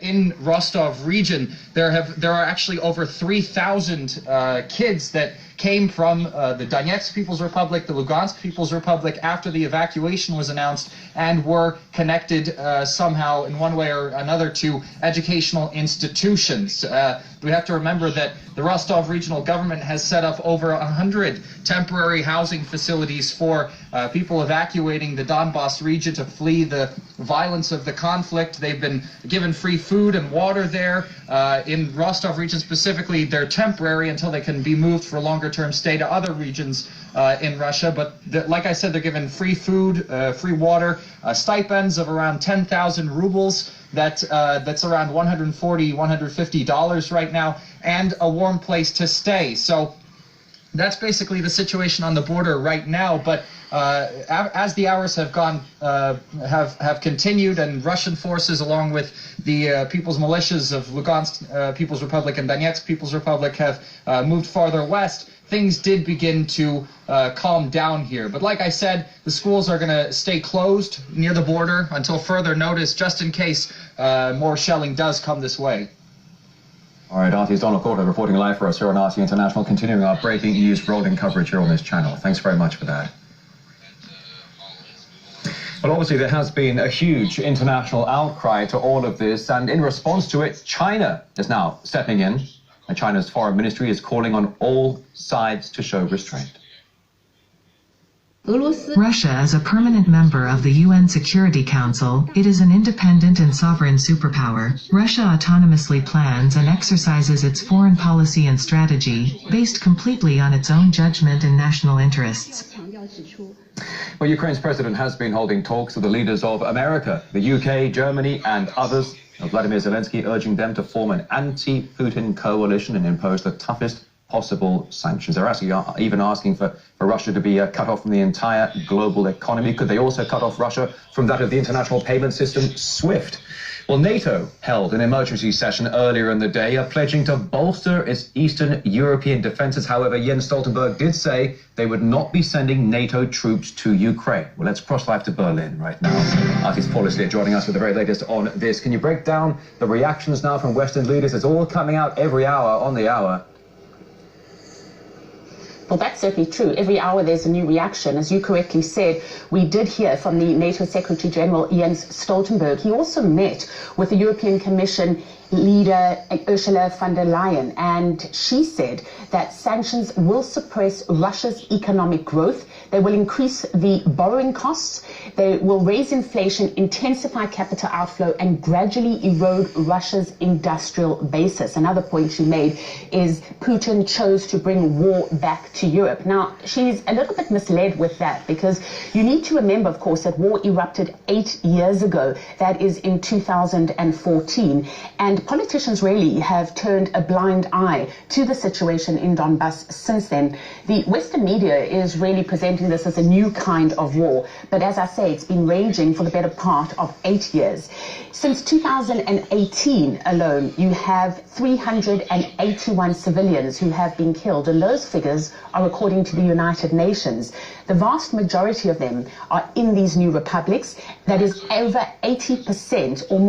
in Rostov region, there are actually over 3,000 kids that came from the Donetsk People's Republic, the Lugansk People's Republic, after the evacuation was announced, and were connected somehow in one way or another to educational institutions. We have to remember that the Rostov regional government has set up over 100 temporary housing facilities for people evacuating the Donbass region to flee the violence of the conflict. They've been given free food and water there. In Rostov region specifically, they're temporary until they can be moved for longer-term stay to other regions in Russia. But like I said, they're given free food, free water, stipends of around 10,000 rubles. That's around $140, $150 right now, and a warm place to stay. So that's basically the situation on the border right now. But as the hours have gone, have continued, and Russian forces, along with the people's militias of Lugansk People's Republic and Donetsk People's Republic, have moved farther west, things did begin to calm down here. But like I said, the schools are going to stay closed near the border until further notice, just in case more shelling does come this way. All right, RT's Donald Corder reporting live for us here on RT International, continuing our breaking news rolling coverage here on this channel. Thanks very much for that. Well, obviously there has been a huge international outcry to all of this, and in response to it, China is now stepping in, and China's foreign ministry is calling on all sides to show restraint. Russia is a permanent member of the UN Security Council. It is an independent and sovereign superpower. Russia autonomously plans and exercises its foreign policy and strategy, based completely on its own judgment and national interests. Well, Ukraine's president has been holding talks with the leaders of America, the UK, Germany, and others. Vladimir Zelensky urging them to form an anti-Putin coalition and impose the toughest possible sanctions. They're actually even asking for Russia to be cut off from the entire global economy. Could they also cut off Russia from that of the international payment system, SWIFT? Well, NATO held an emergency session earlier in the day, pledging to bolster its Eastern European defenses. However, Jens Stoltenberg did say they would not be sending NATO troops to Ukraine. Well, let's cross live to Berlin right now. Artist Paul is here joining us with the very latest on this. Can you break down the reactions now from Western leaders? It's all coming out every hour on the hour. Well, that's certainly true. Every hour there's a new reaction. As you correctly said, we did hear from the NATO Secretary General Jens Stoltenberg. He also met with the European Commission leader Ursula von der Leyen, and she said that sanctions will suppress Russia's economic growth. They will increase the borrowing costs. They will raise inflation, intensify capital outflow, and gradually erode Russia's industrial basis. Another point she made is Putin chose to bring war back to Europe. Now, she's a little bit misled with that, because you need to remember, of course, that war erupted 8 years ago. That is in 2014. And politicians really have turned a blind eye to the situation in Donbass since then. The Western media is really presenting this as a new kind of war. But as I say, it's been raging for the better part of 8 years. Since 2018 alone, you have 381 civilians who have been killed, and those figures are according to the United Nations. The vast majority of them are in these new republics. That is over 80% or more.